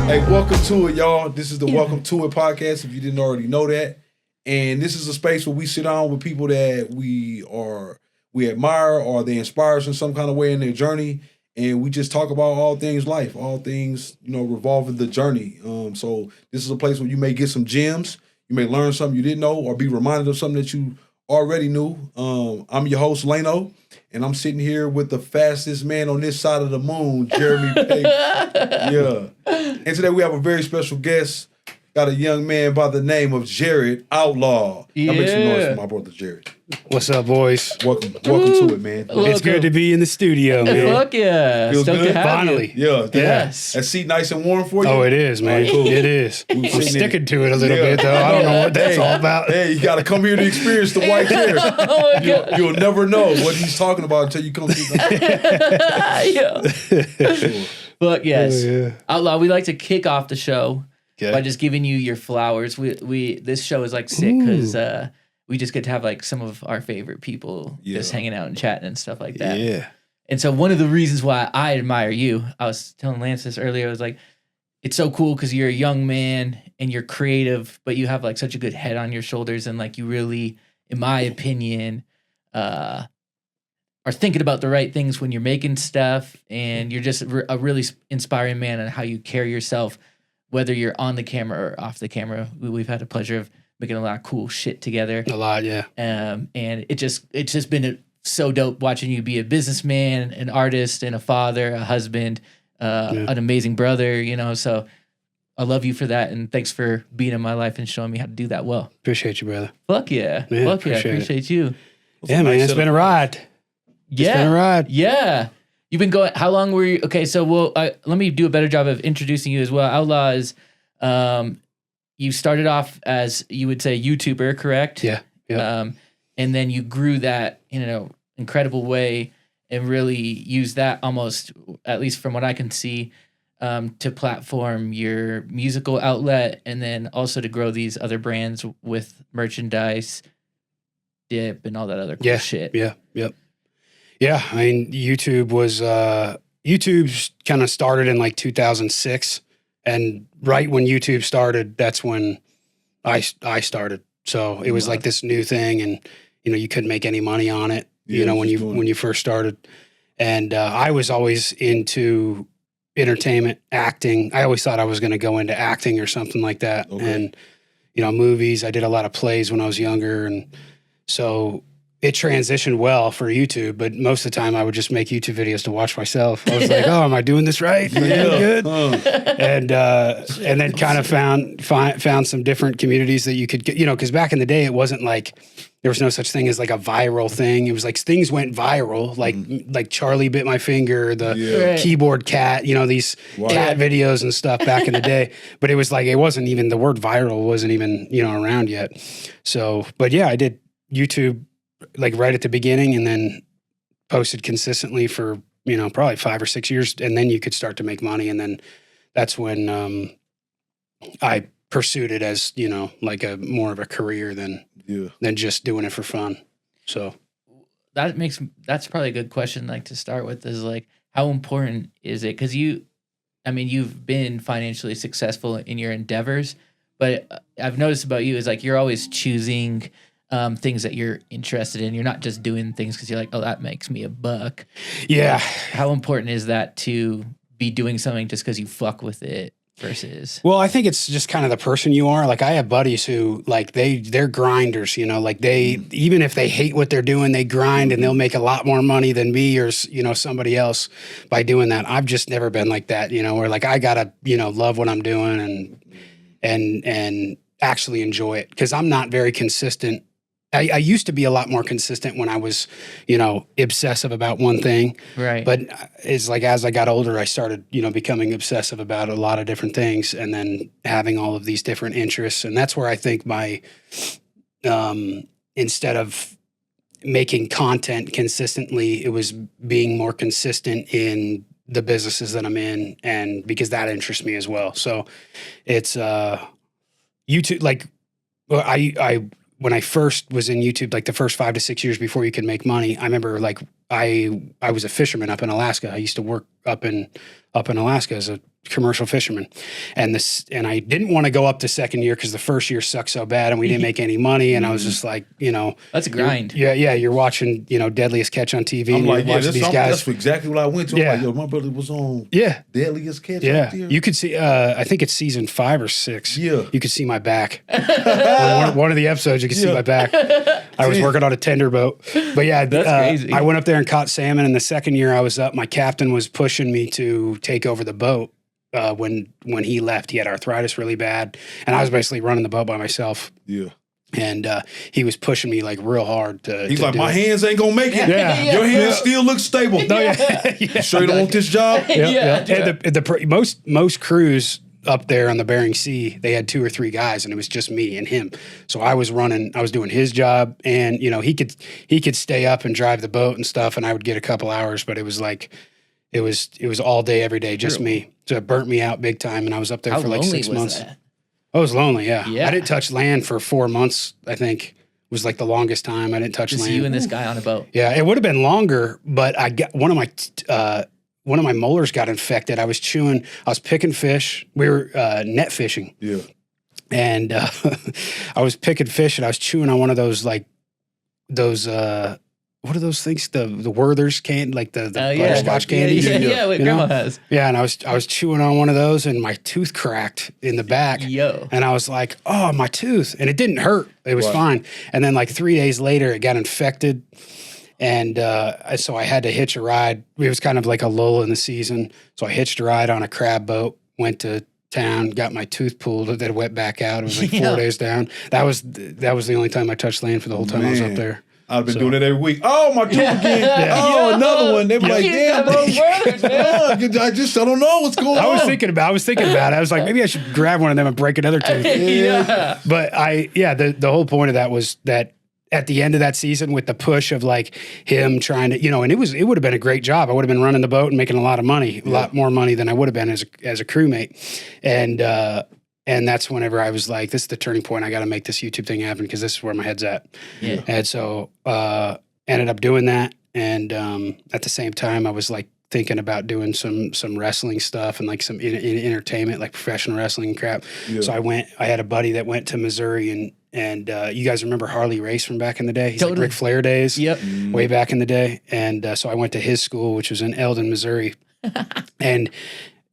Hey, welcome to it, y'all. This is the Welcome to It podcast, if you didn't already know that. And this is a space where we sit down with people that we admire or they inspire us in some kind of way in their journey. And we just talk about all things life, all things, revolving the journey. So this is a place where you may get some gems. You may learn something you didn't know or be reminded of something that you already knew. I'm your host, Lano, and I'm sitting here with the fastest man on this side of the moon, Jeremy Pate. Yeah. And today we have a very special guest. Got a young man by the name of Jared Outlaw. Yeah. I make some noise for my brother, Jared. What's up, boys? Welcome to it, man. It's good to be in the studio, man. Fuck yeah. Feels Stoked good? to have Finally. Yeah. Yes. That seat nice and warm for you? Oh, it is, man. All right, cool. It is. I'm sitting in sticking it. to it a little Yeah. bit, though. I don't know what that's all about. Hey, you got to come here to experience the white chair. Oh my God. You'll never know what he's talking about until you come see the Yeah. Fuck yes. Oh, yeah. Outlaw, we like to kick off the show Okay. by just giving you your flowers. We this show is like sick because we just get to have like some of our favorite people just hanging out and chatting and stuff like that. Yeah. And so one of the reasons why I admire you, I was telling Lance this earlier, I was like, it's so cool because you're a young man and you're creative, but you have like such a good head on your shoulders and like you really, in my opinion, are thinking about the right things when you're making stuff, and you're just a really inspiring man on how you carry yourself, whether you're on the camera or off the camera. We've had the pleasure of making a lot of cool shit together. A lot, yeah. And it's just been so dope watching you be a businessman, an artist, and a father, a husband, an amazing brother, so I love you for that, and thanks for being in my life and showing me how to do that well. Appreciate you, brother. Fuck yeah. Yeah, Fuck yeah. appreciate it. Appreciate you. Yeah, man. It's been a ride. Yeah. It's been a ride. Yeah. You've been going, how long were you? Okay, so let me do a better job of introducing you as well. Outlaw is, you started off as, you would say, YouTuber, correct? Yeah. Yeah. And then you grew that in an incredible way and really used that almost, at least from what I can see, to platform your musical outlet, and then also to grow these other brands with merchandise, dip, and all that other cool shit. Yeah. Yep. Yeah. I mean, YouTube's kind of started in like 2006. And right when YouTube started, that's when I started. So it was like this new thing, and you couldn't make any money on it. When you first started, and I was always into entertainment, acting. I always thought I was going to go into acting or something like that, and movies. I did a lot of plays when I was younger, and so it transitioned well for YouTube, but most of the time I would just make YouTube videos to watch myself. I was like, "Oh, am I doing this right? Am I doing good?" And then kind of found some different communities that you could get, because back in the day it wasn't like there was no such thing as like a viral thing. It was like things went viral, like Charlie bit my finger, the keyboard cat, these cat videos and stuff back in the day. But it was like, it wasn't even, the word viral wasn't even around yet. So, but yeah, I did YouTube like right at the beginning, and then posted consistently for, probably 5 or 6 years. And then you could start to make money. And then that's when I pursued it as, like a more of a career than just doing it for fun. So that's probably a good question, like to start with, is like, how important is it? Because you've been financially successful in your endeavors, but I've noticed about you is like, you're always choosing things that you're interested in. You're not just doing things because you're like, oh, that makes me a buck. Yeah. How important is that to be doing something just because you fuck with it versus? Well, I think it's just kind of the person you are. Like, I have buddies who like they're grinders, like they, even if they hate what they're doing, they grind and they'll make a lot more money than me or, somebody else by doing that. I've just never been like that, where like I gotta, love what I'm doing and actually enjoy it. 'Cause I'm not very consistent. I used to be a lot more consistent when I was, obsessive about one thing. Right. But it's like, as I got older, I started, becoming obsessive about a lot of different things, and then having all of these different interests. And that's where I think my, instead of making content consistently, it was being more consistent in the businesses that I'm in, and because that interests me as well. So it's, YouTube, like, well, when I first was in YouTube, like the first 5 to 6 years before you could make money, I remember like I was a fisherman up in Alaska. I used to work up in Alaska as a commercial fisherman. And I didn't want to go up the second year because the first year sucked so bad and we didn't make any money. And I was just like, that's a grind. You're watching, Deadliest Catch on TV. I'm like, these guys. That's exactly what I went to. Yeah. I'm like, yo, my brother was on Deadliest Catch. Yeah. Right there. You could see, I think it's season 5 or 6. Yeah. You could see my back. on one of the episodes, you could see my back. I was working on a tender boat. But yeah, that's crazy. I went up there and caught salmon. And the second year I was up, my captain was pushing me to take over the boat. When he left, he had arthritis really bad, and I was basically running the boat by myself. Yeah. And he was pushing me like real hard to. He's to like, do my it. hands ain't gonna make it. Yeah. Your hands still look stable. No, yeah. You sure you don't want this job? And most crews up there on the Bering Sea, they had 2 or 3 guys, and it was just me and him. So I was doing his job, and he could stay up and drive the boat and stuff, and I would get a couple hours, but it was like. It was all day, every day, just me. So it burnt me out big time, and I was up there for like 6 months. That? I was lonely, yeah. Yeah. I didn't touch land for 4 months, I think. Was like the longest time I didn't touch Just land. you and this guy on a boat. Yeah, it would have been longer, but I got one of my molars got infected. I was picking fish. We were net fishing. Yeah. And I was picking fish, and I was chewing on one of those what are those things? The Werther's can, like the butterscotch candy. Yeah, what grandma has. Yeah, and I was chewing on one of those, and my tooth cracked in the back. Yo. And I was like, oh, my tooth. And it didn't hurt. It was fine. And then like 3 days later, it got infected. And so I had to hitch a ride. It was kind of like a lull in the season. So I hitched a ride on a crab boat, went to town, got my tooth pulled, then it went back out. It was like 4 days down. That was the only time I touched land for the whole time I was up there. I've been doing it every week. Oh, my tooth again. Oh, another one. They were like, damn. I don't know what's going on. I was thinking about it. I was like, maybe I should grab one of them and break another tooth. Yeah. But the whole point of that was that at the end of that season with the push of like him trying to, and it would have been a great job. I would have been running the boat and making a lot of money, a lot more money than I would have been as a crewmate. And that's whenever I was like, this is the turning point. I got to make this YouTube thing happen because this is where my head's at. Yeah. And so ended up doing that. And at the same time, I was like thinking about doing some wrestling stuff and like some entertainment, like professional wrestling and crap. Yeah. So I had a buddy that went to Missouri and you guys remember Harley Race from back in the day? He's like Ric Flair days. Yep. Way back in the day. And so I went to his school, which was in Eldon, Missouri. And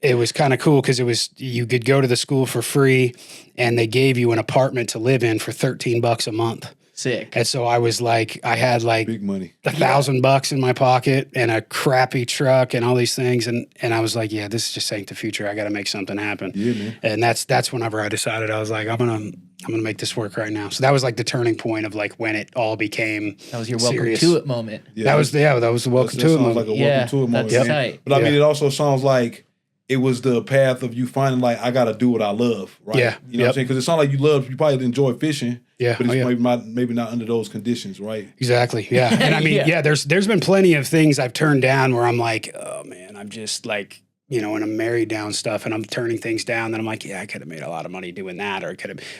it was kind of cool because you could go to the school for free and they gave you an apartment to live in for $13 a month. Sick. And so I was like, I had like big money, $1,000 in my pocket and a crappy truck and all these things. And I was like, yeah, this just ain't the future. I got to make something happen. Yeah, man. And that's whenever I decided, I was like, I'm going to make this work right now. So that was like the turning point of like when it all became That was your serious. welcome to it moment. Yeah, that was the welcome to it moment. Like a welcome to it moment. That's tight. But I mean, it also sounds like it was the path of you finding like, I got to do what I love, right? Yeah. You know what I'm saying? Because it sounds like you probably enjoy fishing. Yeah. But it's maybe not under those conditions, right? Exactly. Yeah. And I mean, there's been plenty of things I've turned down where I'm like, oh man, I'm just like, and I'm married down stuff and I'm turning things down. Then I'm like, yeah, I could have made a lot of money doing that, or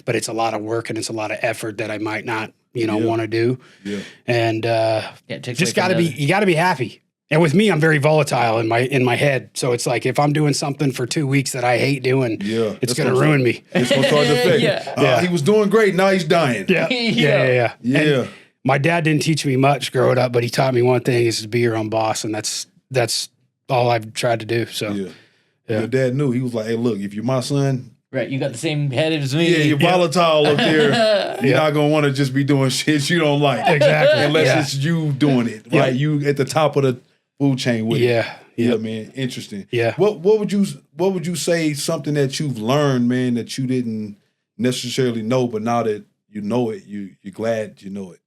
but it's a lot of work and it's a lot of effort that I might not, want to do. Yeah. And just you got to be happy. And with me, I'm very volatile in my head. So it's like if I'm doing something for 2 weeks that I hate doing, it's going to ruin me. It's going to start to affect. He was doing great. Now he's dying. Yeah. And my dad didn't teach me much growing up, but he taught me one thing: is to be your own boss, and that's all I've tried to do. So your dad knew. He was like, "Hey, look, if you're my son." Right, you got the same head as me. Yeah, you're volatile up there. You're not gonna want to just be doing shit you don't like. Exactly. Unless it's you doing it, right? You at the top of the food chain with it. Yeah, man. Interesting. Yeah. What would you say something that you've learned, man, that you didn't necessarily know, but now that you know it, you're glad you know it?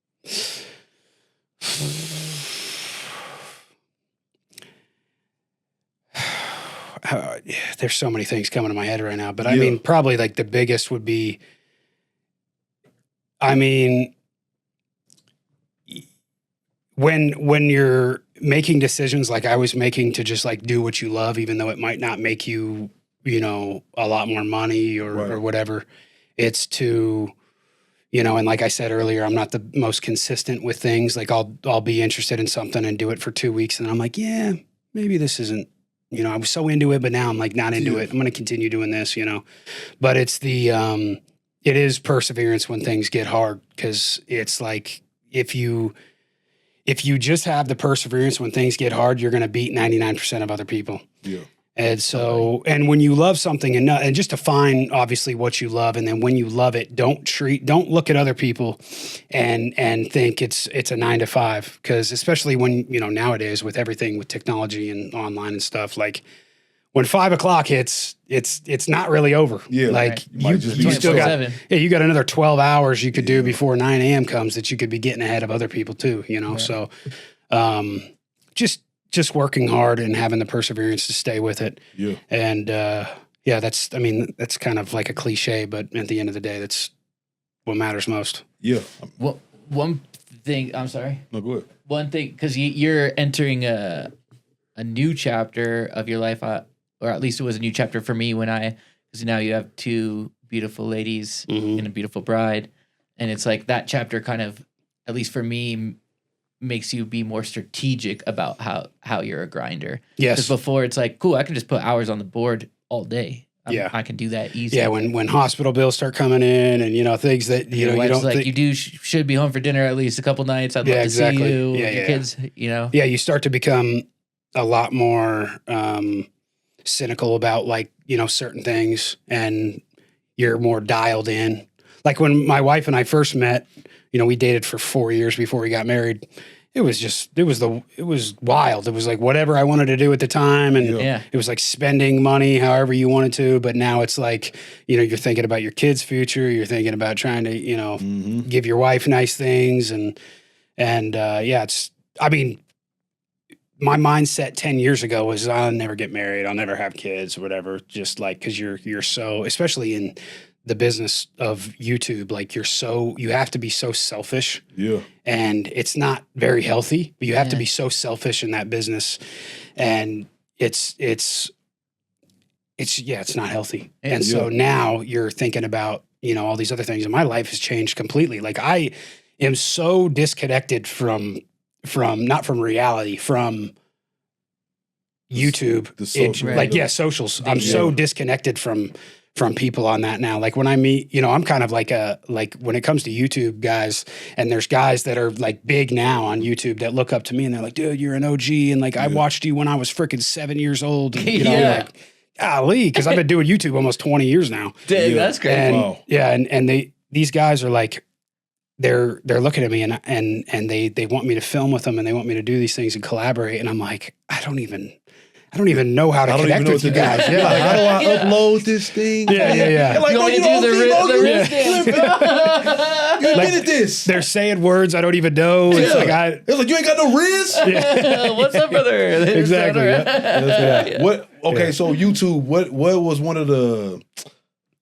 There's so many things coming to my head right now, but I mean, probably like the biggest would be, I mean, when you're making decisions like I was making to just like do what you love, even though it might not make you, a lot more money or whatever, it's to, and like I said earlier, I'm not the most consistent with things. Like I'll be interested in something and do it for 2 weeks. And I'm like, yeah, maybe this isn't you know, I was so into it, but now I'm like not into it. I'm going to continue doing this, you know, but it's it is perseverance when things get hard. Cause it's like, if you just have the perseverance when things get hard, you're going to beat 99% of other people. Yeah. And so, and when you love something enough, and just to find obviously what you love, and then when you love it, don't look at other people and think it's a 9 to 5. Cause especially when, you know, nowadays with everything with technology and online and stuff, like when 5 o'clock hits, it's not really over. Yeah. Like Right. you still got, you got another 12 hours you could do before 9 a.m. comes that you could be getting ahead of other people too, you know? So, just working hard and having the perseverance to stay with it. Yeah. And, that's kind of like a cliche, but at the end of the day, that's what matters most. Yeah. Well, one thing, I'm sorry. No, go ahead. One thing, because you're entering a new chapter of your life, or at least it was a new chapter for me because now you have 2 beautiful ladies and a beautiful bride. And it's like that chapter kind of, at least for me, makes you be more strategic about how you're a grinder. Yes. Because before it's like, cool, I can just put hours on the board all day. I can do that easily. Yeah, when hospital bills start coming in, and you know things that you know you don't like think, you should be home for dinner at least a couple nights. I'd love to see you. Your kids, you know. Yeah, you start to become a lot more cynical about, like, you know, certain things, and you're more dialed in. Like when my wife and I first met, you know, we dated for 4 years before we got married. It was wild. It was like whatever I wanted to do at the time. And it was like spending money however you wanted to. But now it's like, you know, you're thinking about your kids' future. You're thinking about trying to, you know, give your wife nice things. And my mindset 10 years ago was I'll never get married. I'll never have kids or whatever. Just like, cause you're so, especially in the business of YouTube, like you have to be so selfish. Yeah. And it's not very healthy, but you have to be so selfish in that business. And it's not healthy. And so now you're thinking about, you know, all these other things, and my life has changed completely. Like I am so disconnected from not from reality, from YouTube, socials. I'm so disconnected from people on that now. Like when I meet, you know, I'm kind of like when it comes to YouTube guys, and there's guys that are like big now on YouTube that look up to me and they're like, dude, you're an OG. And like, I watched you when I was freaking 7 years old. And, you know, like, golly, cause I've been doing YouTube almost 20 years now. Dang, that's great. And, wow. Yeah. And these guys are like, they're looking at me and they want me to film with them, and they want me to do these things and collaborate. And I'm like, I don't even know how to connect with you guys. Yeah, like, how do I upload this thing? Yeah. Like, you want me to do the wrist dance? You invented this. They're saying words I don't even know. It's like you ain't got no wrist. What's up, brother? Exactly. So YouTube, what was one of the,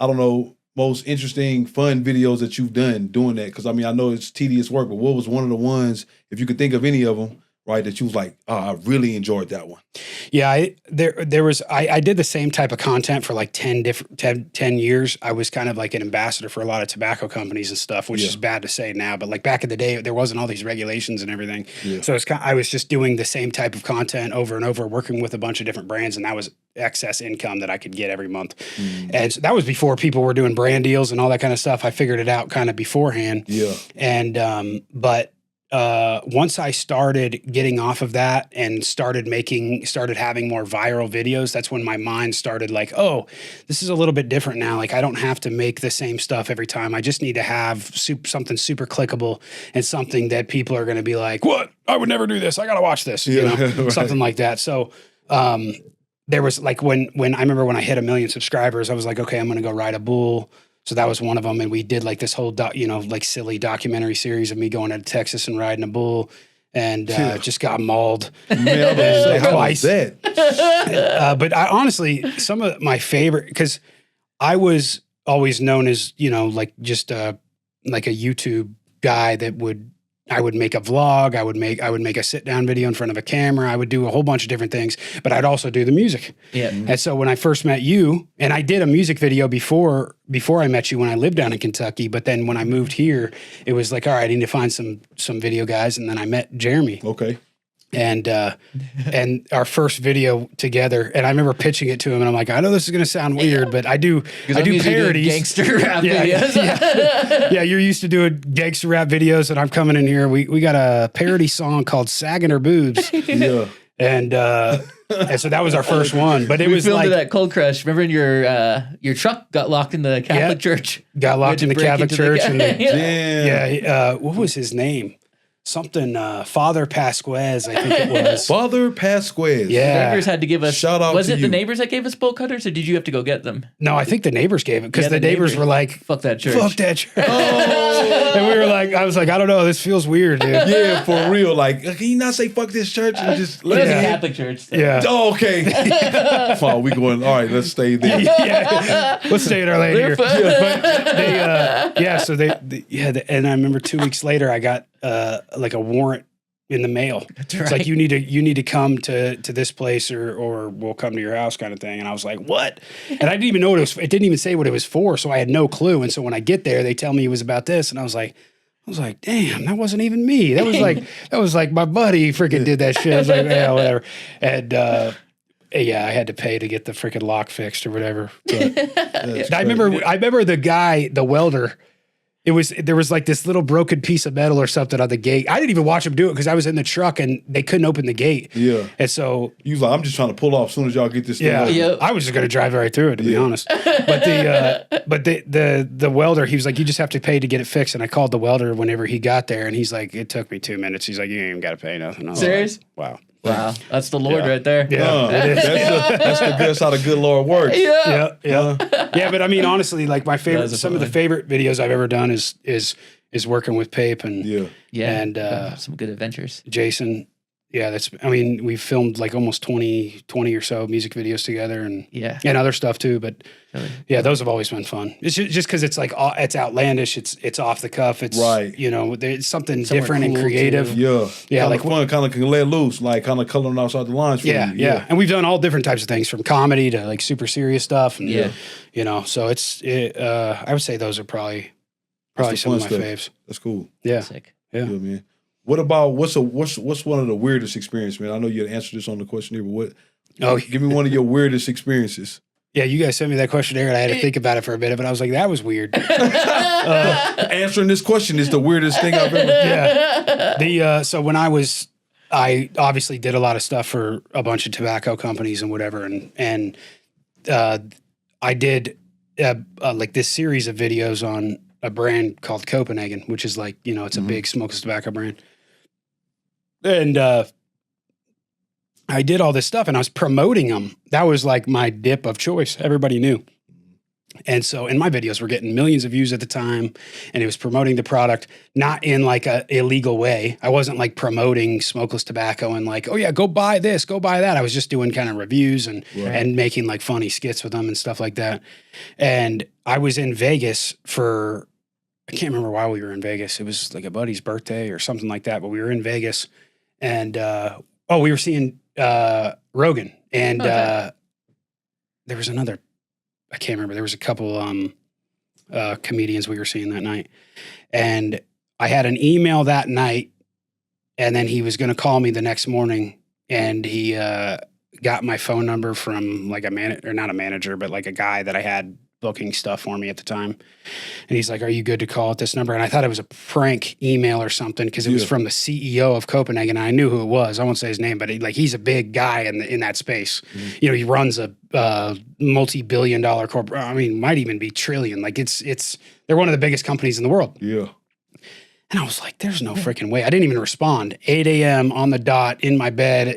I don't know, most interesting, fun videos that you've done doing that? Because I mean, I know it's tedious work, but what was one of the ones, if you could think of any of them, right, that you was like, oh, I really enjoyed that one? Yeah, I did the same type of content for like 10 years. I was kind of like an ambassador for a lot of tobacco companies and stuff, which is bad to say now, but like back in the day, there wasn't all these regulations and everything. Yeah. So I was just doing the same type of content over and over, working with a bunch of different brands, and that was excess income that I could get every month. And so that was before people were doing brand deals and all that kind of stuff. I figured it out kind of beforehand. Yeah. And once I started getting off of that and started having more viral videos, that's when my mind started like, oh, this is a little bit different now. Like I don't have to make the same stuff every time. I just need to have something super clickable and something that people are going to be like, what? I would never do this. I got to watch this, you know, right. Something like that. So, there was like when I remember when I hit 1 million subscribers, I was like, okay, I'm going to go ride a bull. So that was one of them. And we did like this whole, like silly documentary series of me going to Texas and riding a bull, and just got mauled. Twice. But I honestly, some of my favorite, because I was always known as, you know, like just like a YouTube guy that I would make a vlog. I would make a sit down video in front of a camera. I would do a whole bunch of different things, but I'd also do the music. Yeah. And so when I first met you, and I did a music video before I met you when I lived down in Kentucky, but then when I moved here, it was like, all right, I need to find some video guys. And then I met Jeremy. Okay. And our first video together, and I remember pitching it to him, and I'm like, I know this is going to sound weird, but I do parodies, gangster rap videos. Yeah, you're used to doing gangster rap videos, and I'm coming in here. We got a parody song called "Sagging Her Boobs," and so that was our first one. But we filmed it at Cold Crush. Remember, your truck got locked in the Catholic church. Got locked in the Catholic church, and what was his name? Something, Father Pasquez, I think it was. Father Pasquez. Yeah. The neighbors had to give us. Shout out Was to it you. the neighbors that gave us bolt cutters, or did you have to go get them? No, I think the neighbors gave it because the neighbors were like, "Fuck that church." Fuck that church. And we were like, I was like, I don't know, this feels weird, dude. Yeah, for real. Like, can you not say fuck this church and just It was a Catholic church. So. Yeah. Oh, okay. Fine, we going. All right, let's stay there. Let's stay in our lane here. So and I remember 2 weeks later, I got like a warrant in the mail. That's It's like you need to come to this place or we'll come to your house kind of thing. And I was like, what? And I didn't even know what it was. It didn't even say what it was for, so I had no clue. And so when I get there, they tell me it was about this, and I was like, damn, that wasn't even me. That was like my buddy freaking did that shit. I was like, yeah, whatever. And I had to pay to get the freaking lock fixed or whatever. But I remember the guy, the welder. There was like this little broken piece of metal or something on the gate. I didn't even watch him do it because I was in the truck and they couldn't open the gate. Yeah. And so you was like, I'm just trying to pull off as soon as y'all get this thing over. Yep. I was just going to drive right through it, to be honest. But the welder, he was like, you just have to pay to get it fixed. And I called the welder whenever he got there, and he's like, it took me 2 minutes. He's like, you ain't even got to pay nothing. Serious? Like, wow. Wow, that's the Lord right there. Yeah, it is. That's how the good Lord works. Yeah. But I mean, honestly, like my favorite, some of the favorite videos I've ever done is working with Pape and and some good adventures. Jason. Yeah, we filmed like almost 20 or so music videos together and other stuff too. But those have always been fun. It's just because it's like, it's outlandish. It's off the cuff. It's it's something different and creative. Too. Yeah. Like fun, kind of can let loose, like kind of coloring outside the lines for you. Yeah. And we've done all different types of things from comedy to like super serious stuff. And, so I would say those are probably some of my faves. That's cool. Yeah. Sick. Yeah. Man. What about what's one of the weirdest experiences, man? I know you answered this on the questionnaire, but give me one of your weirdest experiences. Yeah, you guys sent me that questionnaire and I had to think about it for a minute, but I was like, that was weird. Answering this question is the weirdest thing I've ever. Yeah. So when I obviously did a lot of stuff for a bunch of tobacco companies and whatever, and I did like this series of videos on a brand called Copenhagen, which is like, it's a big smokeless tobacco brand. And I did all this stuff and I was promoting them. That was like my dip of choice. Everybody knew. And so, and my videos were getting millions of views at the time, and it was promoting the product, not in like a illegal way. I wasn't like promoting smokeless tobacco and like, oh yeah, go buy this, go buy that. I was just doing kind of reviews and making like funny skits with them and stuff like that. And I was in Vegas I can't remember why we were in Vegas. It was like a buddy's birthday or something like that, but we were in Vegas and, we were seeing Rogan, and there was another, I can't remember. There was a couple comedians we were seeing that night, and I had an email that night, and then he was going to call me the next morning, and he got my phone number from like not a manager, but like a guy that I had booking stuff for me at the time. And he's like, are you good to call at this number? And I thought it was a prank email or something because it was from the CEO of Copenhagen. And I knew who it was. I won't say his name, but he's a big guy in that space. Mm-hmm. He runs a multi-billion-dollar corporate. I mean, might even be trillion. Like they're one of the biggest companies in the world. Yeah. And I was like, there's no freaking way. I didn't even respond. 8 a.m. on the dot in my bed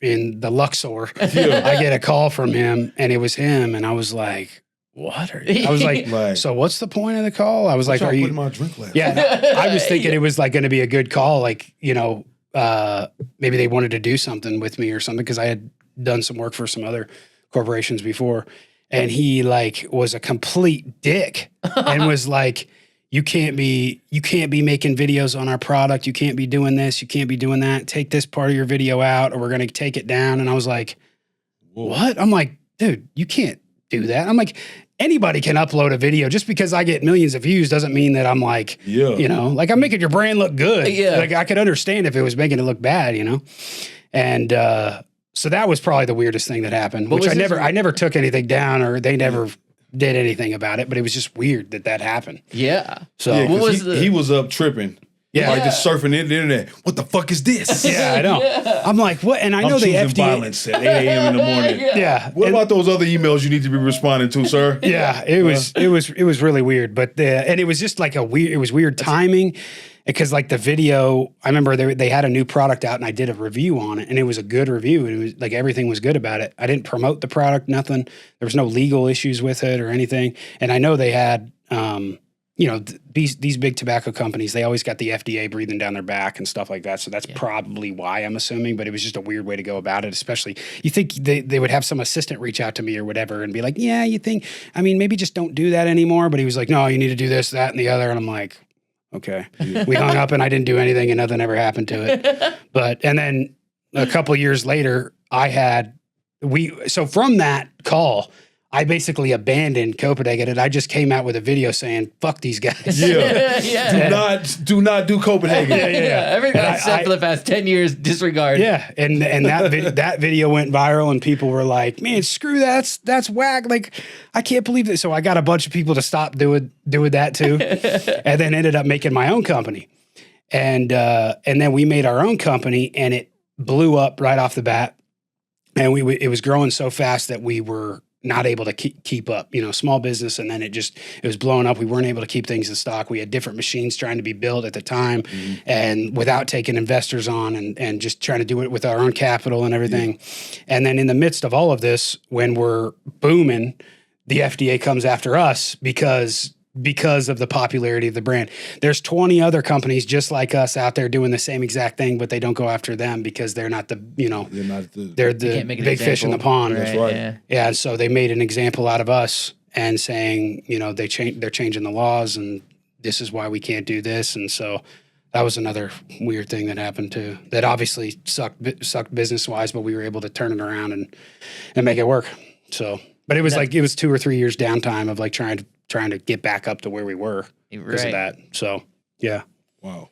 in the Luxor. Yeah. I get a call from him, and it was him. And I was like, what are you? I was like, so what's the point of the call? I was like, are you? My drink glass? Yeah, I was thinking it was like going to be a good call. Like, maybe they wanted to do something with me or something because I had done some work for some other corporations before. And he like was a complete dick and was like, you can't be making videos on our product. You can't be doing this. You can't be doing that. Take this part of your video out or we're going to take it down. And I was like, what? I'm like, dude, you can't do that. I'm like, anybody can upload a video. Just because I get millions of views doesn't mean that I'm like, like I'm making your brand look good. Yeah. Like I could understand if it was making it look bad, And so that was probably the weirdest thing that happened, What which was his- I never took anything down, or they never did anything about it, but it was just weird that happened. Yeah. So Yeah, What 'cause was he was up tripping. Yeah. Like just surfing the internet. What the fuck is this? yeah, I know. Yeah. I'm like, what? And I know I'm the choosing FDA. violence at 8 a.m. in the morning. Yeah. What and- about those other emails you need to be responding to, sir? Yeah, it was really weird, but and it was just like it was weird timing, because like the video, I remember they had a new product out and I did a review on it, and it was a good review. It was like everything was good about it. I didn't promote the product, nothing. There was no legal issues with it or anything, and I know they had. These big tobacco companies, they always got the FDA breathing down their back and stuff like that. So that's probably why, I'm assuming, but it was just a weird way to go about it. Especially, you think they would have some assistant reach out to me or whatever and be like, yeah, you think, I mean, maybe just don't do that anymore. But he was like, no, you need to do this, that, and the other. And I'm like, okay. We hung up and I didn't do anything and nothing ever happened to it. And then a couple years later, so from that call, I basically abandoned Copenhagen, and I just came out with a video saying, fuck these guys. Yeah. Yeah. Do not do Copenhagen. Everything I said for the past 10 years, disregard. Yeah, and that video went viral, and people were like, "Man, screw that! That's whack! Like, I can't believe this." So I got a bunch of people to stop doing that too, and then ended up making my own company, and then we made our own company, and it blew up right off the bat, and it was growing so fast that we were not able to keep up, small business. And then it was blowing up. We weren't able to keep things in stock. We had different machines trying to be built at the time, and without taking investors on, and just trying to do it with our own capital and everything. And then in the midst of all of this, when we're booming, the FDA comes after us because of the popularity of the brand. There's 20 other companies just like us out there doing the same exact thing, but they don't go after them because they're not they're the big fish in the pond. That's right. Yeah. So they made an example out of us and saying, they're changing the laws, and this is why we can't do this. And so that was another weird thing that happened too, that obviously sucked business wise, but we were able to turn it around and make it work. So, but it was it was 2 or 3 years downtime of like trying to get back up to where we were because of that. So, yeah. Wow.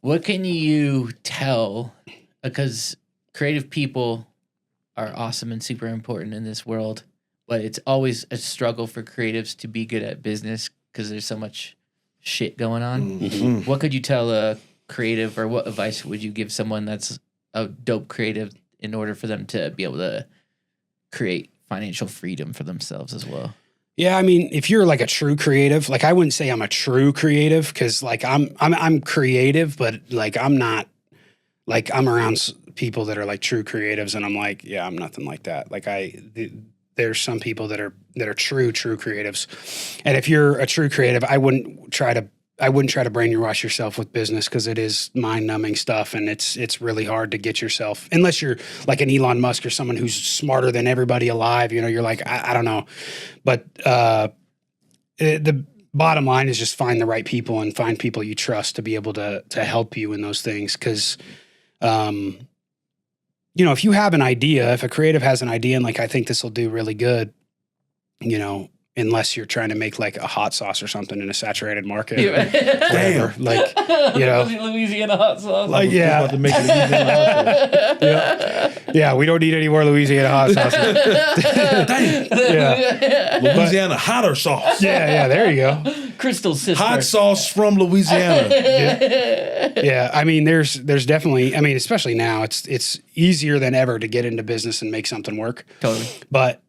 What can you tell? Because creative people are awesome and super important in this world, but it's always a struggle for creatives to be good at business because there's so much shit going on. Mm-hmm. What could you tell a creative, or what advice would you give someone that's a dope creative in order for them to be able to create financial freedom for themselves as well? Yeah, I mean, if you're like a true creative, like I wouldn't say I'm a true creative, because like I'm creative, but like I'm not, like I'm around people that are like true creatives, and I'm like, yeah, I'm nothing like that. Like there's some people that are true creatives, and if you're a true creative, I wouldn't try to brainwash yourself with business, because it is mind-numbing stuff, and it's really hard to get yourself, unless you're like an Elon Musk or someone who's smarter than everybody alive. You're like, I don't know, but the bottom line is just find the right people and find people you trust to be able to help you in those things, because if you have an idea, if a creative has an idea and like, I think this will do really good, unless you're trying to make like a hot sauce or something in a saturated market. Damn. Like, Louisiana hot sauce. Like, yeah. About to make it Louisiana Yeah, we don't need any more Louisiana hot sauce. Dang. Yeah. Louisiana hotter sauce. Yeah, there you go. Crystal sister. Hot sauce from Louisiana. Yeah, I mean, there's definitely, I mean, especially now, it's easier than ever to get into business and make something work. Totally. But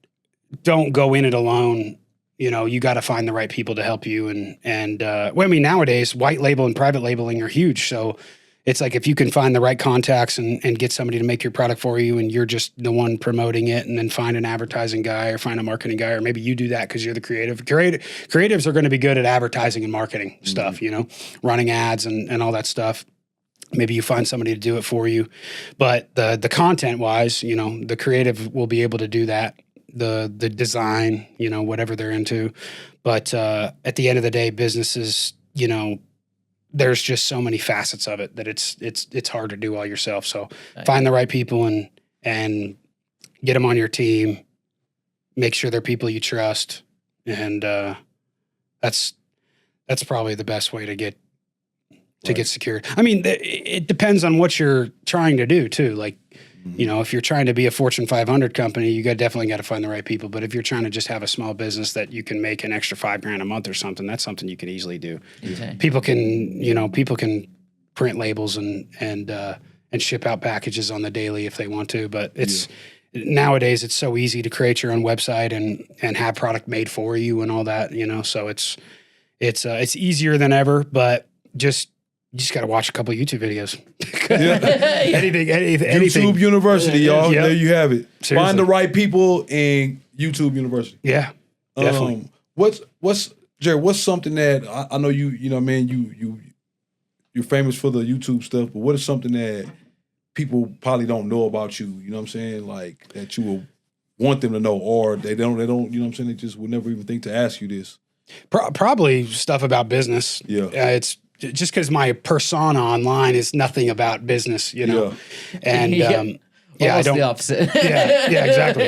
don't go in it alone. You got to find the right people to help you. And well, I mean, nowadays, white label and private labeling are huge. So it's like, if you can find the right contacts and get somebody to make your product for you, and you're just the one promoting it, and then find an advertising guy or find a marketing guy, or maybe you do that because you're the creative. Creatives are going to be good at advertising and marketing stuff, running ads and all that stuff. Maybe you find somebody to do it for you. But the content wise, the creative will be able to do that. The design, whatever they're into. But at the end of the day, businesses, there's just so many facets of it that it's hard to do all yourself. So find the right people and get them on your team. Make sure they're people you trust, and that's probably the best way to get to get secured. I mean, it depends on what you're trying to do too. Like, you know, if you're trying to be a Fortune 500 company, you definitely got to find the right people. But if you're trying to just have a small business that you can make an extra $5,000 a month or something, that's something you can easily do. Okay. People can print labels and ship out packages on the daily if they want to. But it's nowadays it's so easy to create your own website and have product made for you and all that. You know, so it's easier than ever. But you just got to watch a couple of YouTube videos. anything. YouTube University, y'all. Yep. There you have it. Seriously. Find the right people in YouTube University. Yeah, definitely. What's Jerry? What's something that I know you know, man, you're famous for the YouTube stuff, but what is something that people probably don't know about you? You know what I'm saying? Like that you will want them to know, or they don't. You know what I'm saying? They just would never even think to ask you this. Probably stuff about business. Yeah. It's just because my persona online is nothing about business, you know. And I don't. The opposite. Yeah, exactly.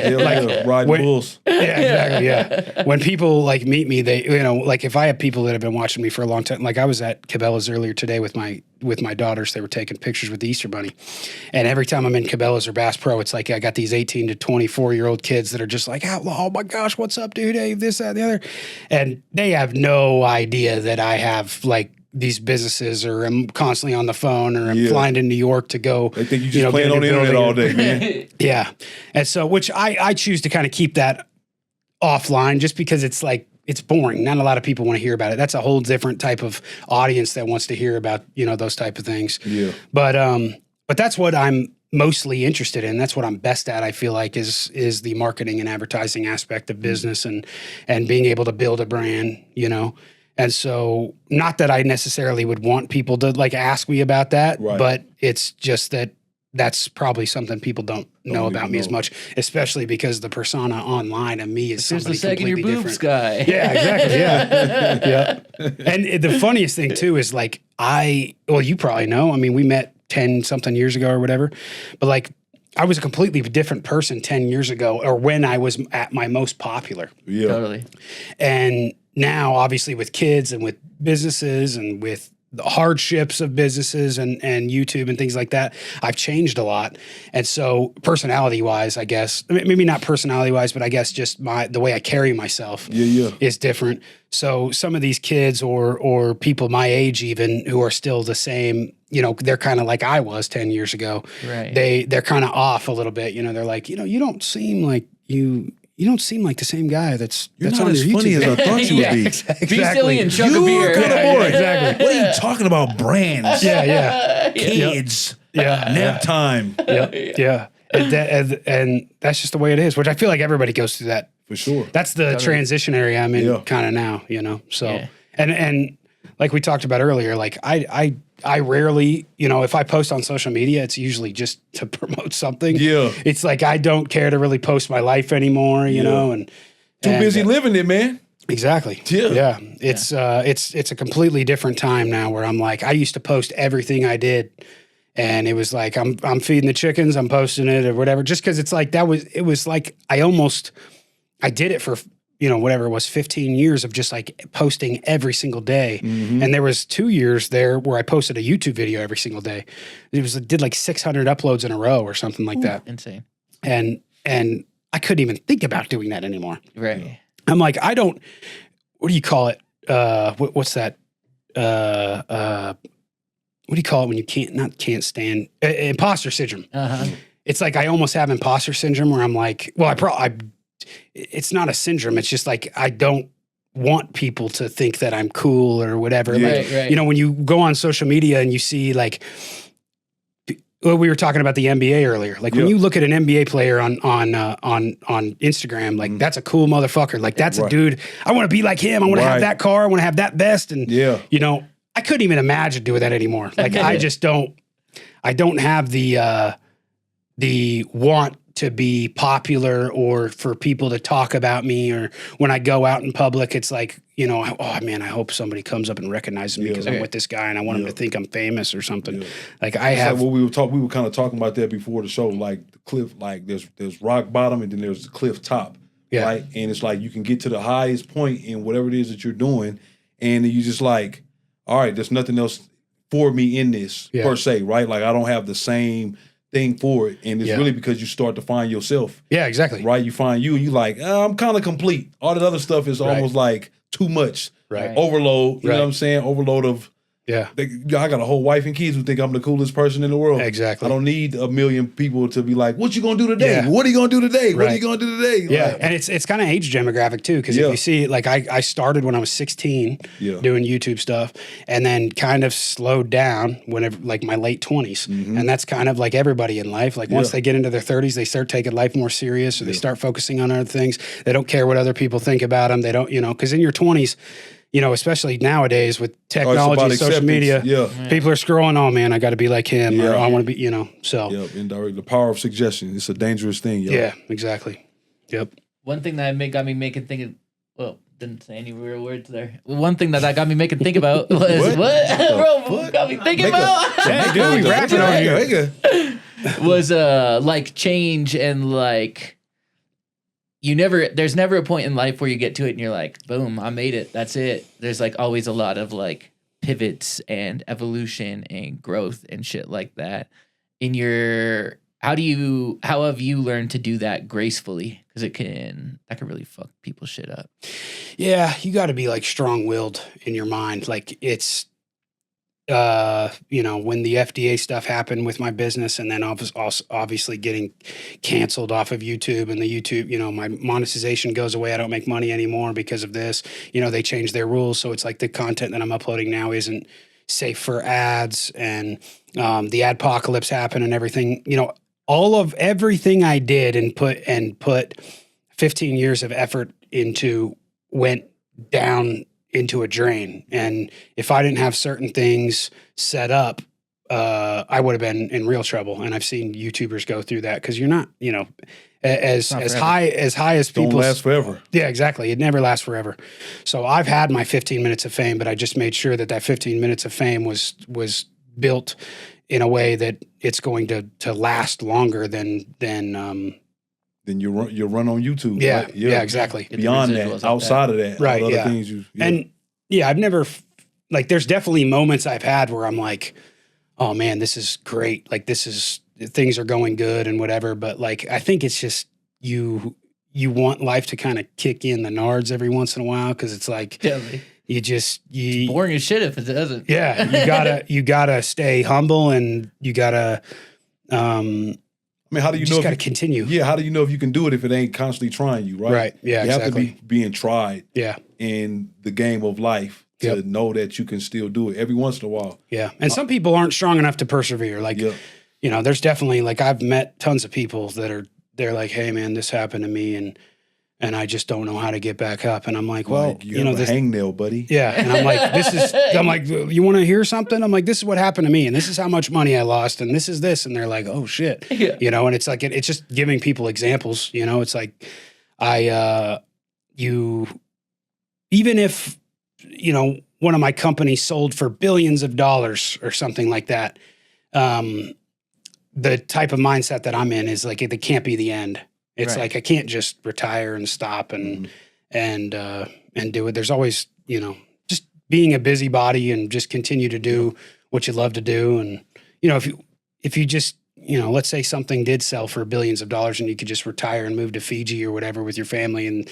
Riding bulls. Yeah, exactly. Yeah. When people like meet me, they, you know, like if I have people that have been watching me for a long time, like I was at Cabela's earlier today with my daughters, they were taking pictures with the Easter Bunny. And every time I'm in Cabela's or Bass Pro, it's like I got these 18 to 24-year-old kids that are just like, Outlaw, oh my gosh, what's up, dude? Hey, this, that, and the other. And they have no idea that I have like these businesses, or I'm constantly on the phone, or I'm flying to New York to go. They think you just playing on the internet all day, man. Yeah. And so, which I choose to kind of keep that offline just because it's like, it's boring. Not a lot of people want to hear about it. That's a whole different type of audience that wants to hear about, you know, those type of things. Yeah. But that's what I'm mostly interested in. That's what I'm best at. I feel like is the marketing and advertising aspect of business and being able to build a brand, you know. And so, not that I necessarily would want people to like ask me about that, but it's just that that's probably something people don't know about me as much, especially because the persona online of me is somebody completely different. Boobs guy. Yeah, exactly. Yeah. Yeah. And the funniest thing too is like you probably know. I mean, we met 10 something years ago or whatever, but like I was a completely different person 10 years ago, or when I was at my most popular. Yeah. Totally. And now, obviously, with kids and with businesses and with the hardships of businesses and YouTube and things like that, I've changed a lot. And so personality-wise, I guess, maybe not personality-wise, but I guess just the way I carry myself is different. So some of these kids or people my age even who are still the same, you know, they're kind of like I was 10 years ago. Right. They're kind of off a little bit. You know, they're like, you know, you don't seem like the same guy that's not on as your funny YouTube. as I thought you would be. Exactly. Be silly and chug a beer. Kind of boring. Exactly. What are you talking about? Brands, Yeah. kids, Yeah. nap time. Yeah. And that's just the way it is, which I feel like everybody goes through that. For sure. That's the transition area I'm in kind of now, you know? So, and like we talked about earlier, like I rarely, you know, if I post on social media, it's usually just to promote something. Yeah. It's like, I don't care to really post my life anymore, you know, and too busy living it, man. Exactly. Yeah. It's a completely different time now where I'm like, I used to post everything I did. And it was like, I'm feeding the chickens, I'm posting it or whatever, just because it's like, it was like, I did it for, you know, whatever it was, 15 years of just like posting every single day. Mm-hmm. And there was 2 years there where I posted a YouTube video every single day. Did like 600 uploads in a row or something like that. Insane. And I couldn't even think about doing that anymore. Right. I'm like, what do you call it? What's that? What do you call it when you can't stand imposter syndrome? Uh-huh. It's like I almost have imposter syndrome where I'm like, well, it's not a syndrome. It's just like I don't want people to think that I'm cool or whatever. Yeah. Like, you know, when you go on social media and you see like, well, we were talking about the NBA earlier. Like when you look at an NBA player on Instagram, like that's a cool motherfucker. Like that's a dude. I want to be like him. I want to have that car. I want to have that vest. And you know, I couldn't even imagine doing that anymore. Like I just don't. I don't have the want to be popular or for people to talk about me, or when I go out in public, it's like, you know, oh man, I hope somebody comes up and recognizes me because I'm with this guy and I want him to think I'm famous or something. Like Like what we were kind of talking about that before the show, like the cliff, like there's rock bottom and then there's the cliff top. Right. And it's like you can get to the highest point in whatever it is that you're doing, and you just like, all right, there's nothing else for me in this Yeah. per se, right? Like I don't have the same thing for it, and it's Yeah. really because you start to find yourself, Yeah, exactly. right? You find you, and you like, I'm kind of complete. All that other stuff is Right. almost like too much Right. overload. You know Right. what I'm saying? Overload of. Yeah. I got a whole wife and kids who think I'm the coolest person in the world. Exactly. I don't need a million people to be like, "What you gonna do today? Yeah. What are you gonna do today? What are Right. you gonna do today?" Yeah, Like, and it's kind of age demographic too, because Yeah. if you see, like I started when I was 16 Yeah. doing YouTube stuff, and then kind of slowed down whenever like my late 20s, and that's kind of like everybody in life. Like once Mm-hmm. Yeah. they get into their 30s, they start taking life more serious, or they start focusing on other things. They don't care what other people think about them. They don't, because in your 20s. Especially nowadays with technology, about social acceptance. media, Yeah. people are scrolling. Oh man, I got to be like him, or Yeah. I want to be, So Yep, indirect. The power of suggestion. It's a dangerous thing. Yo. yeah, exactly. Yep. One thing that got me making think of, well, didn't say any real words there. One thing that got me making think about was What? what? The Bro, fuck? got me thinking Make a- about Hey, dude, we rapping on here. was like change and like there's never a point in life where you get to it and you're like, boom, I made it. That's it. There's like always a lot of like pivots and evolution and growth and shit like that. How have you learned to do that gracefully? Because that can really fuck people's shit up. Yeah, you got to be like strong-willed in your mind. Like it's, when the FDA stuff happened with my business, and then obviously getting canceled off of YouTube, and the YouTube, my monetization goes away. I don't make money anymore because of this. They changed their rules, so it's like the content that I'm uploading now isn't safe for ads, and the adpocalypse happened and everything. All of everything I did and put 15 years of effort into went down into a drain. And if I didn't have certain things set up, I would have been in real trouble. And I've seen YouTubers go through that because you're not, as high as Don't people last forever. Yeah, exactly. It never lasts forever. So I've had my 15 minutes of fame, but I just made sure that 15 minutes of fame was built in a way that it's going to last longer than Then you run on YouTube. yeah, right? yeah, exactly. Get the Beyond residuals that, like outside of that, Right, all the yeah. other things And I've never there's definitely moments I've had where I'm like, oh man, this is great. Like things are going good and whatever. But like, I think it's just you want life to kind of kick in the nards every once in a while. Cause it's like, It's you boring as shit if it doesn't. Yeah. You gotta stay humble, and you gotta, I mean, how do you know? just If gotta you, continue. yeah, how do you know if you can do it if it ain't constantly trying you, right? Right. Yeah, you exactly. have to be being tried Yeah. in the game of life to know that you can still do it every once in a while. Yeah. And some people aren't strong enough to persevere. Like, there's definitely, like, I've met tons of people they're like, hey man, this happened to me and I just don't know how to get back up. And I'm like, well, Like, you have a hangnail, buddy. Yeah. And I'm like, you want to hear something? I'm like, this is what happened to me, and this is how much money I lost, and this is this. And they're like, oh shit. Yeah. And it's like, it's just giving people examples, it's like, even if, one of my companies sold for billions of dollars or something like that, the type of mindset that I'm in is like, it can't be the end. It's Right. like, I can't just retire and stop and do it. There's always, just being a busybody and just continue to do what you love to do. And, if you just, let's say something did sell for billions of dollars and you could just retire and move to Fiji or whatever with your family and,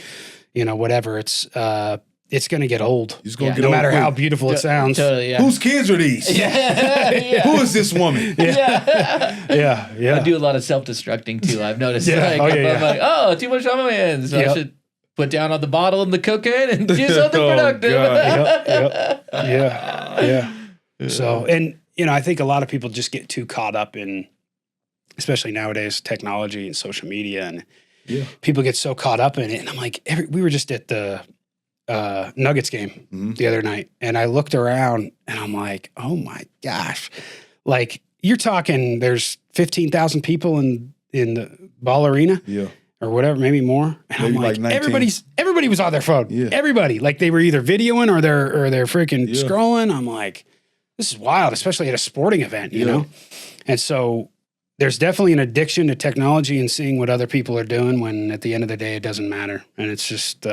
whatever, it's going to get old. It's gonna Yeah. get No old matter quick. how beautiful it sounds. Totally, yeah. Whose kids are these? Yeah. Who is this woman? Yeah. Yeah. I do a lot of self-destructing too. I've noticed. Yeah. Like, Oh, yeah, I'm like, oh, too much on my hands. So I Yep. should put down on the bottle and the cocaine and do something Oh, productive. God. Yeah. So, and, I think a lot of people just get too caught up in, especially nowadays, technology and social media, and people get so caught up in it. And I'm like, we were just at the Nuggets game the other night, and I looked around and I'm like, oh my gosh, like you're talking, there's 15,000 people in the ball arena. Yeah. Or whatever, maybe more. And Maybe I'm like, like 19. everybody was on their phone. Yeah. Everybody, like they were either videoing or they're freaking Yeah. scrolling. I'm like, this is wild, especially at a sporting event, you know? And so there's definitely an addiction to technology and seeing what other people are doing when at the end of the day, it doesn't matter. And it's just,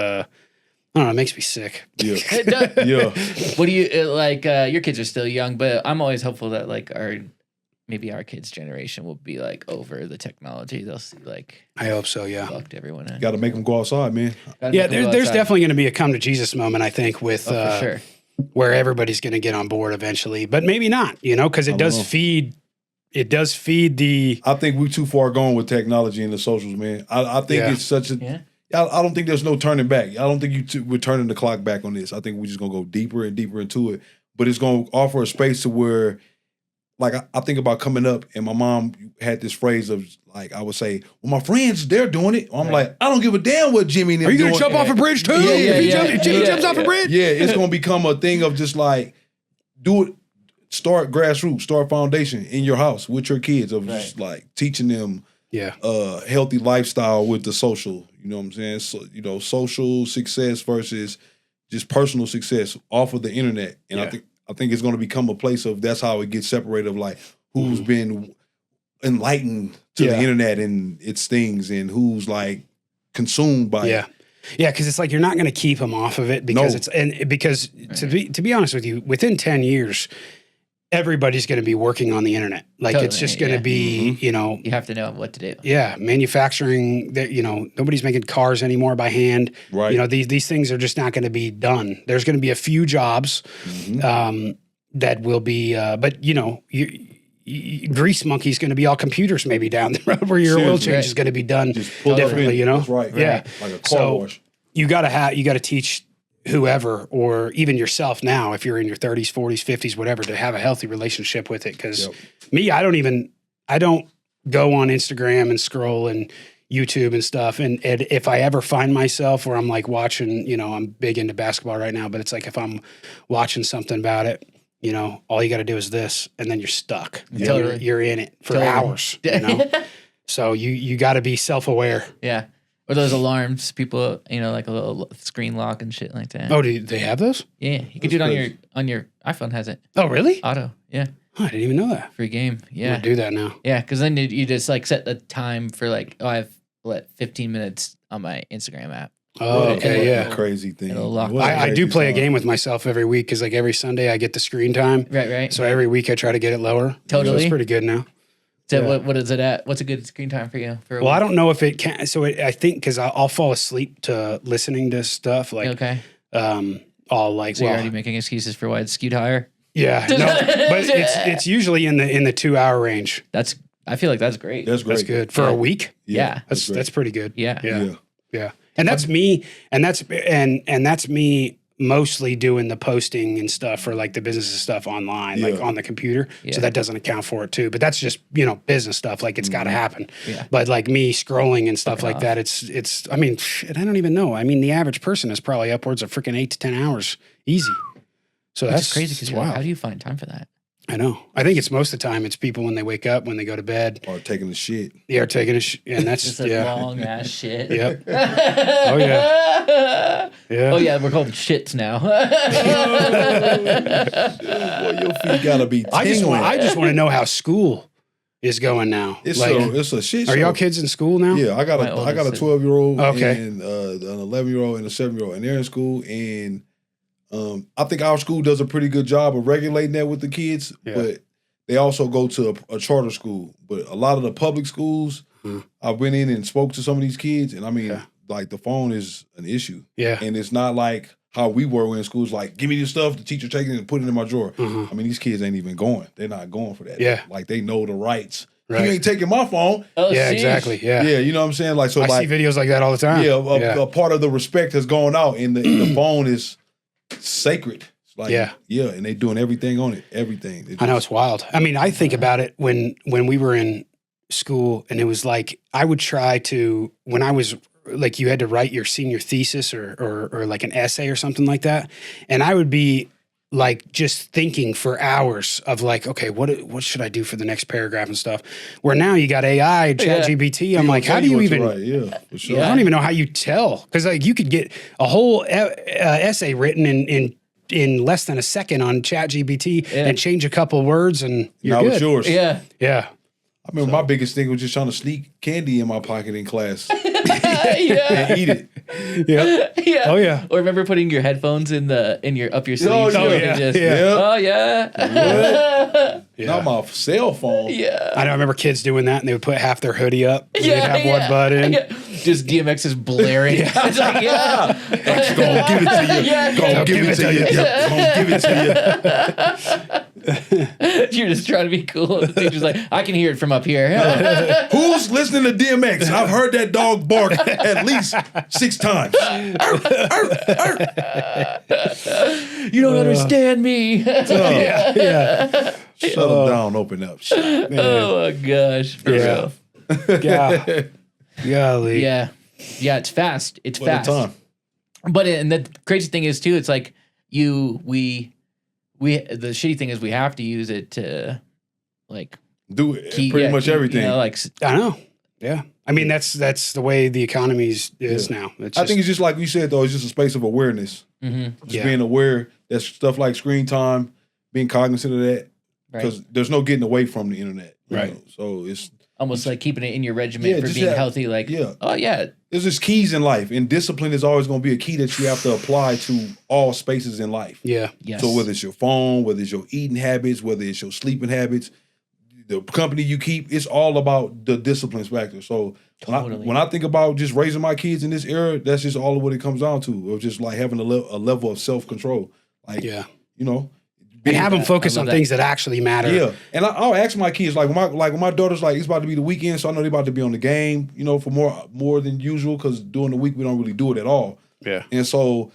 I don't know. It makes me sick. Yeah. It does. Yeah. What do you like? Your kids are still young, but I'm always hopeful that like maybe our kids' generation will be like over the technology. They'll see like I hope so. Yeah. fucked everyone in. Got to make them go outside, man. Yeah. There's definitely going to be a come to Jesus moment, I think, with for sure. where everybody's going to get on board eventually, but maybe not. You know, because it does feed. It does feed the. I think we're too far gone with technology and the socials, man. I think it's such a. Yeah. I don't think there's no turning back. I don't think we're turning the clock back on this. I think we're just gonna go deeper and deeper into it. But it's gonna offer a space to where, like, I think about coming up, and my mom had this phrase of like, I would say, "Well, my friends, they're doing it." I'm like, I don't give a damn what Jimmy and them Are you going to doing. jump off a bridge too? Yeah, Jimmy jumps off a bridge. Yeah, it's gonna become a thing of just like, do it. Start grassroots, start foundation in your house with your kids of just like teaching them healthy lifestyle with the social, you know what I'm saying? So, you know, social success versus just personal success off of the internet. And I think it's going to become a place of that's how it gets separated of like who's been enlightened to the internet and its things and who's like consumed by it. Yeah, because it's like you're not going to keep them off of it because to be honest with you, within 10 years, everybody's going to be working on the internet. Like it's just going to be, you know, you have to know what to do. Yeah, manufacturing. You know, nobody's making cars anymore by hand. Right. You know, these things are just not going to be done. There's going to be a few jobs that will be, but you know, Grease Monkey's going to be all computers maybe down the road where your oil change is going to be done differently. You know, that's right. Yeah, like a car wash. You got to teach whoever or even yourself now, if you're in your 30s, 40s, 50s, whatever, to have a healthy relationship with it. Because me, I don't go on Instagram and scroll and YouTube and stuff. And if I ever find myself where I'm like watching, you know, I'm big into basketball right now, but it's like if I'm watching something about it, you know, all you got to do is this, and then you're stuck. Totally. You're in it for hours. You know? So you got to be self-aware. Yeah. Or those alarms, people, you know, like a little screen lock and shit like that. Oh, do they have those? Yeah, you can do it on your iPhone. Has it? Oh, really? Auto. Yeah. Oh, I didn't even know that. Free game. Yeah. I'm gonna do that now. Yeah, because then you just like set the time for like, I have 15 minutes on my Instagram app. Oh, okay, yeah. Crazy thing. I do play a game with myself every week because like every Sunday I get the screen time. Right. So every week I try to get it lower. Totally. So it's pretty good now. So what is it at? What's a good screen time for you? Well, I don't know if it can. So I think because I'll fall asleep to listening to stuff like I'll like. So you're already making excuses for why it's skewed higher. Yeah, no, but it's usually in the 2 hour range. I feel like that's great. That's great. That's good for a week. Yeah, that's pretty good. Yeah. And that's me, and that's me mostly doing the posting and stuff for like the business stuff online, like on the computer. Yeah. So that doesn't account for it too. But that's just, you know, business stuff. Like it's got to happen. Yeah. But like me scrolling and stuff like that, it's. I mean, I don't even know. I mean, the average person is probably upwards of freaking 8 to 10 hours easy. So that's crazy. Because how do you find time for that? I know. I think it's most of the time it's people when they wake up, when they go to bed. Or taking the shit. Yeah, or taking a shit. And that's just a long ass shit. Yep. Oh, yeah. Oh, yeah. We're called shits now. Boy, your feet got to be tingling. I just want to know how school is going now. It's a shit show. Are y'all kids in school now? Yeah, I got a 12-year-old and an 11-year-old and a 7-year-old, and they're in school, and I think our school does a pretty good job of regulating that with the kids, but they also go to a charter school. But a lot of the public schools, I went in and spoke to some of these kids, and I mean, like the phone is an issue. Yeah. And it's not like how we were in schools, like, give me this stuff, the teacher taking it and putting it in my drawer. I mean, these kids ain't even going. They're not going for that. Yeah. Like, they know the rights. Right. You ain't taking my phone. Oh, yeah, exactly. Yeah. Yeah, you know what I'm saying? Like, so I see videos like that all the time. Yeah, a part of the respect has gone out, and the phone is sacred. Like, and they doing everything on it. Everything. I know, it's wild. I mean, I think about it when we were in school, and it was like I would try to, when I was like, you had to write your senior thesis or like an essay or something like that, and I would be like just thinking for hours of like, okay, what should I do for the next paragraph and stuff. Where now you got AI, ChatGPT. I'm like, how do you even? Yeah, for sure. I don't even know how you tell, because like you could get a whole essay written in less than a second on ChatGPT and change a couple words and you're good. It's yours. Yeah. Yeah. I remember my biggest thing was just trying to sneak candy in my pocket in class Yeah. and eat it. Yeah. Yeah. Oh yeah. Or remember putting your headphones in your up your sleeve? Oh, so you yeah. could just, Yeah. Oh yeah. Not my cell phone. Yeah. I remember kids doing that, and they would put half their hoodie up. And they'd have one butt in. Yeah. Just DMX is blaring. It's like, yeah. X gonna give it to you. Yeah. Gonna give it to you. Yep, gonna give it to You're just trying to be cool. And the teacher's like, I can hear it from up here. you. Who's listening to DMX? I've heard that dog bark at least 6 times. You don't understand me. Yeah. Shut them down, open up. Shit. Oh my gosh. For Yeah. real. Yeah. Golly. Yeah. Yeah, it's fast. It's What a fast. time. But and the crazy thing is too, it's like we the shitty thing is we have to use it to like Do it. Pretty much everything. You know, like I know. Yeah. I mean, that's the way the economy is now. It's I think it's just like you said, though, it's just a space of awareness. mm-hmm. Just being aware that stuff like screen time, being cognizant of that, because there's no getting away from the internet. you Right. know? So it's almost like keeping it in your regimen Yeah, for just being have- healthy. Like, yeah. oh yeah, there's just keys in life, and discipline is always going to be a key that you have to apply to all spaces in life. yeah. yes. So whether it's your phone, whether it's your eating habits, whether it's your sleeping habits, the company you keep, it's all about the discipline factor. So Totally. when I think about just raising my kids in this era, that's just all of what it comes down to, of just like having a level of self-control. Like, Yeah. you know, And have them focus I on love that. things that actually matter. yeah. And I'll ask my kids, like when my daughter's like, it's about to be the weekend, so I know they're about to be on the game, you know, for more than usual, because during the week we don't really do it at all. Yeah. And so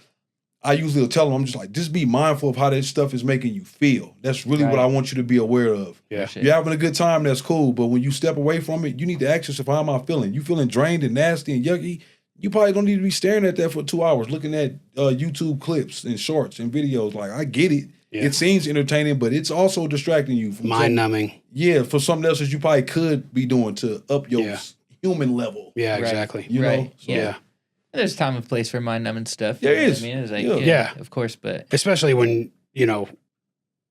I usually will tell them, I'm just like, just be mindful of how that stuff is making you feel. That's really what Right. I want you to be aware of. Yeah. Shit. You're having a good time, that's cool. But when you step away from it, you need to ask yourself, how am I feeling? You feeling drained and nasty and yucky? You probably don't need to be staring at that for 2 hours, looking at YouTube clips and shorts and videos. Like, I get it. Yeah. It seems entertaining, but it's also distracting you from Mind numbing. for something else that you probably could be doing to up your Yeah. human level. Yeah, Right. exactly. You know? Right. So, Yeah. There's time and place for mind numbing stuff. There you know what is. I mean, it's like, Yeah. Yeah. of course, but Especially when,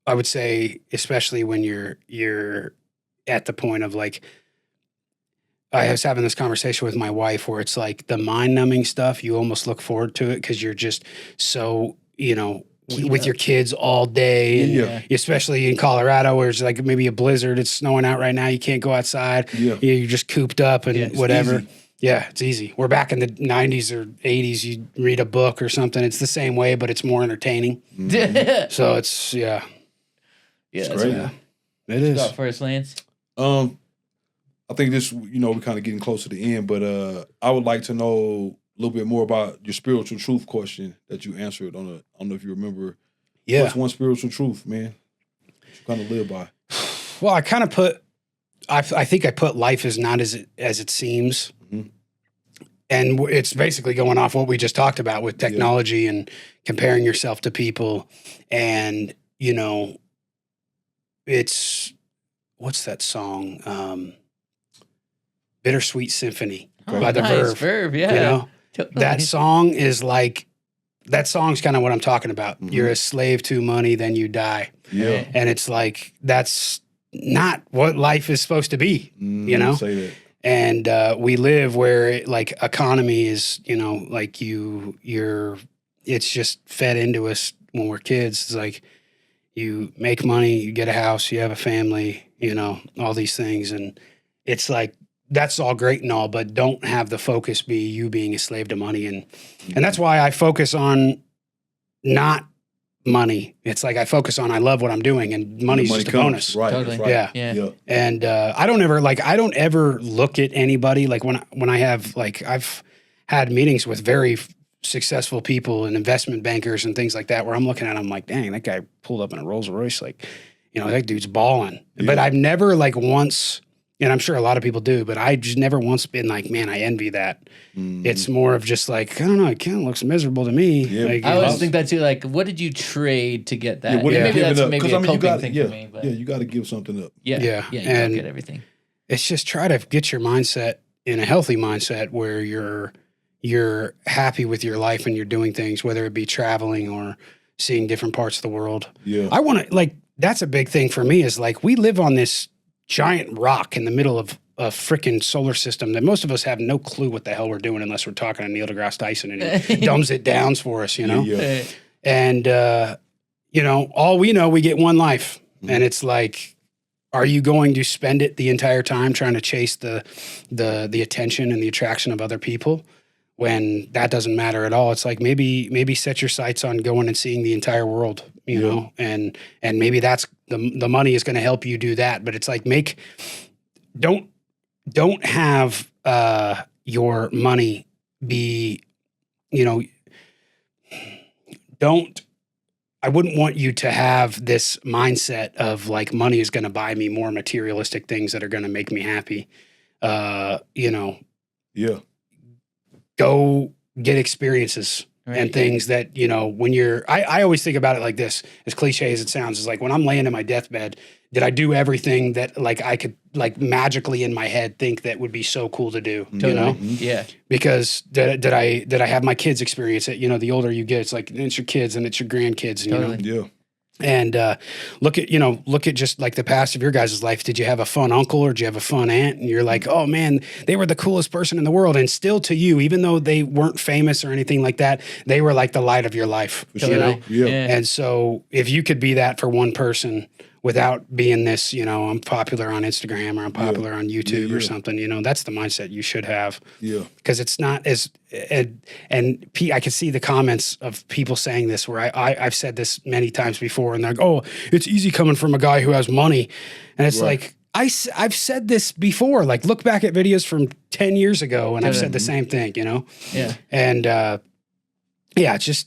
I would say, especially when you're at the point of like, I was having this conversation with my wife where it's like the mind numbing stuff, you almost look forward to it because you're just so, with your kids all day. And Yeah. especially in Colorado where it's like maybe a blizzard, it's snowing out right now, you can't go outside. Yeah. You're just cooped up and It's whatever. easy. Yeah, it's easy. We're back in the 90s or 80s. You read a book or something. It's the same way, but it's more entertaining. yeah, So it's, yeah. It's that's great. what It you is. got first, Lance. I think this, we're kind of getting close to the end, but I would like to know a little bit more about your spiritual truth question that you answered I don't know if you remember. Yeah. What's one spiritual truth, man, that you kind of live by? Well, I kind of I think I put life is not as it seems. Mhm. And it's basically going off what we just talked about with technology and comparing yourself to people. And, it's, what's that song? Bittersweet Symphony by the nice. Verve. Yeah. Totally. That song is like, that song's kind of what I'm talking about. Mhm. You're a slave to money, then you die. Yeah. And it's like, that's not what life is supposed to be. You know? Say that. And we live where economy is, like it's just fed into us when we're kids. It's like you make money, you get a house, you have a family, all these things. And it's like, that's all great and all, but don't have the focus be you being a slave to money. And that's why I focus on not money. It's like I focus on, I love what I'm doing, and money's Money just a comes. bonus. Right. Totally. That's right. Yeah. Yeah. And I don't ever look at anybody like when I have I've had meetings with very successful people and investment bankers and things like that where I'm looking at them like, dang, that guy pulled up in a Rolls Royce, like, that dude's balling. Yeah. But I've never once, and I'm sure a lot of people do, but I just never once been like, man, I envy that. Mhm. It's more of just like, I don't know, it kind of looks miserable to me. Yeah. Like, I always Awesome. think that too. Like, what did you trade to get that? Yeah, what are you Maybe giving that's up? maybe 'Cause, a you coping got thing yeah, for me. But you got to give something up. yeah, Yeah. you And- don't get everything. it's just try to get your mindset in a healthy mindset where you're happy with your life and you're doing things, whether it be traveling or seeing different parts of the world. Yeah. I want to that's a big thing for me is we live on this giant rock in the middle of a freaking solar system that most of us have no clue what the hell we're doing unless we're talking to Neil deGrasse Tyson and he dumbs it down for us, you know? Yeah. And, you know, all we know, we get one life. And it's like, are you going to spend it the entire time trying to chase the attention and the attraction of other people when that doesn't matter at all? It's like maybe set your sights on going and seeing the entire world, you know, and maybe that's the money is going to help you do that. But it's like don't have your money be, you know, I wouldn't want you to have this mindset of like money is going to buy me more materialistic things that are going to make me happy. You know, go get experiences and things that, you know, when I always think about it like this, as cliche as it sounds, is like when I'm laying in my deathbed, did I do everything that like I could like magically in my head think that would be so cool to do, you know? Yeah. Because did I have my kids experience it? You know, the older you get, it's like, it's your kids and it's your grandkids, and, you know? Yeah. And look at just like the past of your guys' life. Did you have a fun uncle or did you have a fun aunt? And you're like, oh man, they were the coolest person in the world. And still to you, even though they weren't famous or anything like that, they were like the light of your life, you know? Yeah. And so if you could be that for one person without being this, you know, I'm popular on Instagram or I'm popular on YouTube or something, you know, that's the mindset you should have. Yeah. Because it's not as, and I can see the comments of people saying this where I've said this many times before and they're like, oh, it's easy coming from a guy who has money. And it's like, I've said this before, like look back at videos from 10 years ago and I've said the same thing, you know? Yeah. And it's just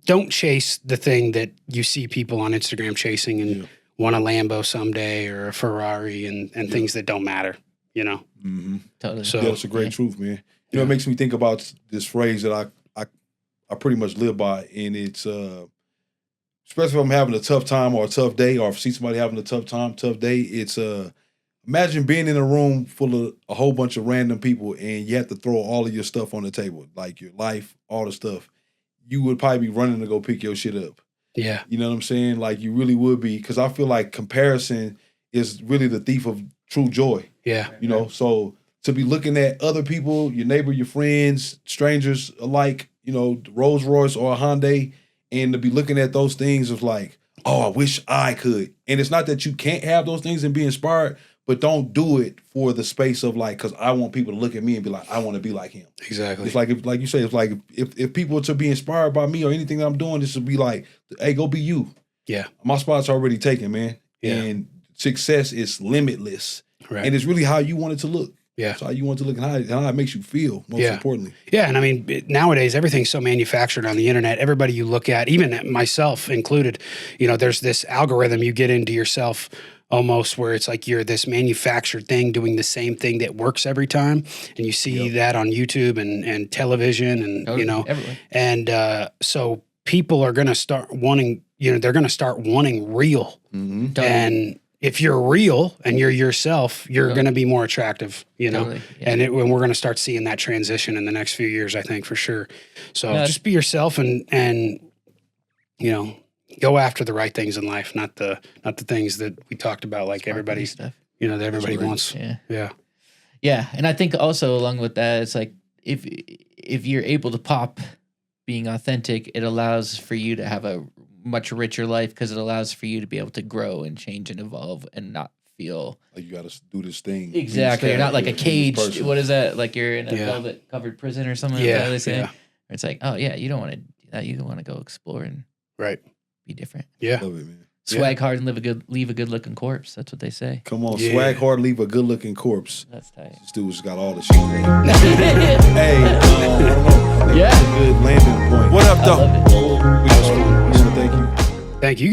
don't chase the thing that you see people on Instagram chasing and want a Lambo someday or a Ferrari and things that don't matter, you know? Mm-hmm. Totally. So that's a great truth, man. You know, it makes me think about this phrase that I pretty much live by, and it's especially if I'm having a tough time or a tough day, or if I see somebody having a tough day, it's imagine being in a room full of a whole bunch of random people and you have to throw all of your stuff on the table, like your life, all the stuff. You would probably be running to go pick your shit up. Yeah. You know what I'm saying? Like you really would be, because I feel like comparison is really the thief of true joy. Yeah. You know, so to be looking at other people, your neighbor, your friends, strangers alike, you know, Rolls Royce or a Hyundai, and to be looking at those things of like, oh, I wish I could. And it's not that you can't have those things and be inspired, but don't do it for the space of like, because I want people to look at me and be like, I want to be like him. Exactly. It's like, like you say, it's like if people were to be inspired by me or anything that I'm doing, this would be like, hey, go be you. Yeah. My spot's already taken, man. Yeah. And success is limitless. Right. And it's really how you want it to look. Yeah. It's how you want it to look and how it makes you feel, most importantly. Yeah. And I mean, nowadays, everything's so manufactured on the internet. Everybody you look at, even myself included, you know, there's this algorithm you get into yourself almost where it's like you're this manufactured thing doing the same thing that works every time. And you see that on YouTube and television and, you know, everywhere. And so people are going to start wanting, you know, they're going to start wanting real. Mm-hmm. And if you're real and you're yourself, you're going to be more attractive, you know, and we're going to start seeing that transition in the next few years, I think, for sure. So just be yourself and, you know, go after the right things in life, not the things that we talked about, like everybody stuff, you know, that everybody wants. Yeah. And I think also along with that, it's like if you're able to pop being authentic, it allows for you to have a much richer life because it allows for you to be able to grow and change and evolve and not feel like you got to do this thing. Exactly. You're not like a caged, what is that? Like you're in a velvet covered prison or something like that, they say. Where it's like, oh yeah, you don't want to do that. You want to go explore and be different. Yeah. Love it, man. Swag hard and leave a good looking corpse. That's what they say. Come on, swag hard, leave a good looking corpse. That's tight. This dude's got all the shit. Hey, I don't know. Good landing point. What up, though? I love it. We just want to thank you. Thank you.